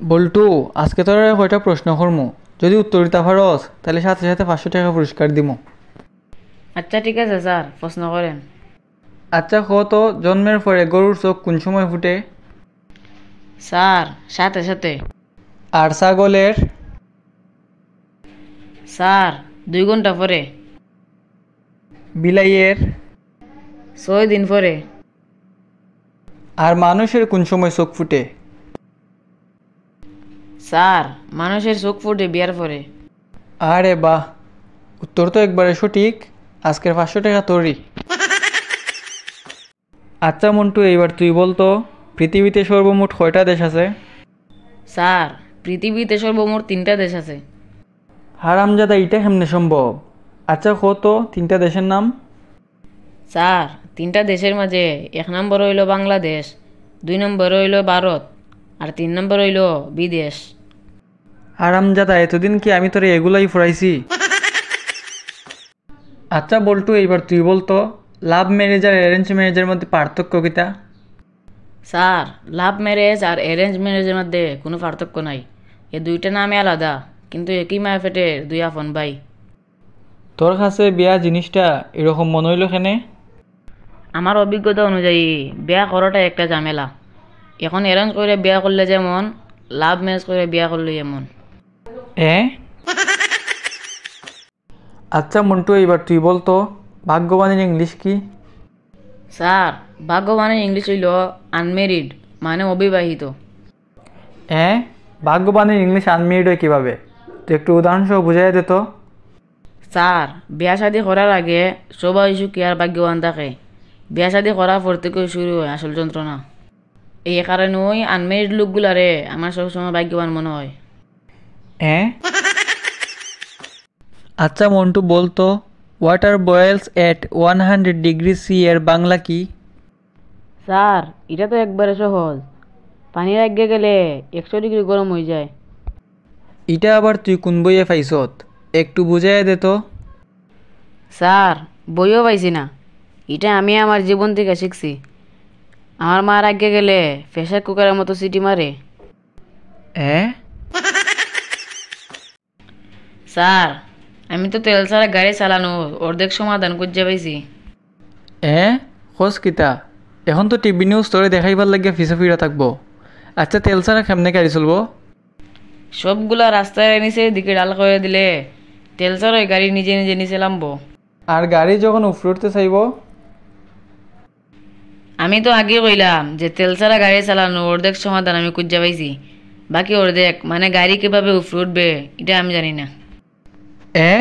বল্টু, আজকে তোর কয়টা প্রশ্ন করমু, যদি উত্তর দিতে পারস তাহলে সাথে সাথে 500 টাকা পুরস্কার দিমু। আচ্ছা ঠিক আছে স্যার, প্রশ্ন করেন। আচ্ছা কত, জন্মের পরে গরুর চোখ কোন সময় ফুটে? স্যার, সাথে সাথে। আর ছাগলের? স্যার, 2 ঘন্টা পরে। বিলাইয়ের? 6 দিন পরে। আর মানুষের কোন সময় চোখ ফুটে? স্যার, মানুষের চোখ ফুটে বিয়ার পরে। আরে বাহ, উত্তর তো একবারে সঠিক। আজকের 500 টাকা তোরই। আচ্ছা মন্টু, এইবার তুই বলতো পৃথিবীতে সর্বমোট কয়টা দেশ আছে? স্যার, পৃথিবীতে সর্বমোট 3টা দেশ আছে। হারামজাদা, এইটা কেমনে সম্ভব? আচ্ছা কত, 3টা দেশের নাম? স্যার, 3টা দেশের মাঝে 1 নম্বর হইল বাংলাদেশ, 2 নম্বর হইল ভারত, আর 3 নম্বর হইল বিদেশ। হারামজাদা, এতদিন কি আমি তোরে এগুলাই ফুরাইছি? আচ্ছা বল্টু, এইবার তুই বলতো লাভ ম্যারেজ আর অ্যারেঞ্জ ম্যারেজের মধ্যে পার্থক্য কিতা? স্যার, লাভ ম্যারেজ আর অ্যারেঞ্জ ম্যারেজের মধ্যে কোনো পার্থক্য নাই। এ দুইটা নামে আলাদা, কিন্তু একই মায়ের পেটের 2 আপন ভাই। তোর কাছে বিয়া জিনিসটা এরকম মনে হইল কেনে? আমার অভিজ্ঞতা অনুযায়ী বিয়া করাটা একটা ঝামেলা। এখন অ্যারেঞ্জ করে বিয়া করলে যেমন, লাভ ম্যারেজ করে বিয়া করলে এমন। এ আচ্ছা মন্টু, এইবার তুই বলতো ভাগ্যবানের ইংলিশ কি? স্যার, ভাগ্যবানের ইংলিশ হইল আনমেরিড, মানে অবিবাহিত। এ ভাগ্যবানের ইংলিশ আনমেরিড হয় কিভাবে? তুই একটু উদাহরণসহ বুঝাই দে তো। স্যার, বিয়া শাদি করার আগে সবাই সুখী আর ভাগ্যবান থাকে। বিয়া শাদি করার পর থেকে শুরু হয় আসল যন্ত্রণা। এই কারণে ওই আনমেরিড লোকগুলারে আমার সবসময় ভাগ্যবান মনে হয়। এ আচ্ছা মন্টু বলতো ওয়াটার বয়েলস এট 100 ডিগ্রি সি এর বাংলা কি? স্যার, এটা তো একবারে সহজ। পানি লাগিয়ে গেলে 100 ডিগ্রি গরম হয়ে যায়। এটা আবার তুই কোন বইয়ে পাইছত? একটু বুঝাই দে তো। স্যার, বইও পাইছি না, এটা আমি আমার জীবন থেকে শিখছি। আমার মা রাগে গেলে প্রেসার কুকারের মতো সিটি মারে। এ স্যার, আমি তো তেল ছাড়া গাড়ি চালানো অর্ধেক সমাধান খুঁজে পাইছি। এ খোঁজ কিতা? এখন তো টিভি নিউজ তোরে দেখাইবার লাগিয়া ফিসে ফিরা থাকবো। আচ্ছা তেল ছাড়া কেমনে গাড়ি চলবো? সবগুলা রাস্তায় নিচে দিকে ডাল করে দিলে তেল ছাড়াই গাড়ি নিজে নিজে নিচে নামবো। আর গাড়ি যখন উফরতে চাইব? আমি তো আগে কইলাম যে তেল ছাড়া গাড়ি চালানো অর্ধেক সমাধান আমি খুঁজে পাইছি। বাকি অর্ধেক মানে গাড়ি কিভাবে উফরে উঠবে এটা আমি জানি না। এ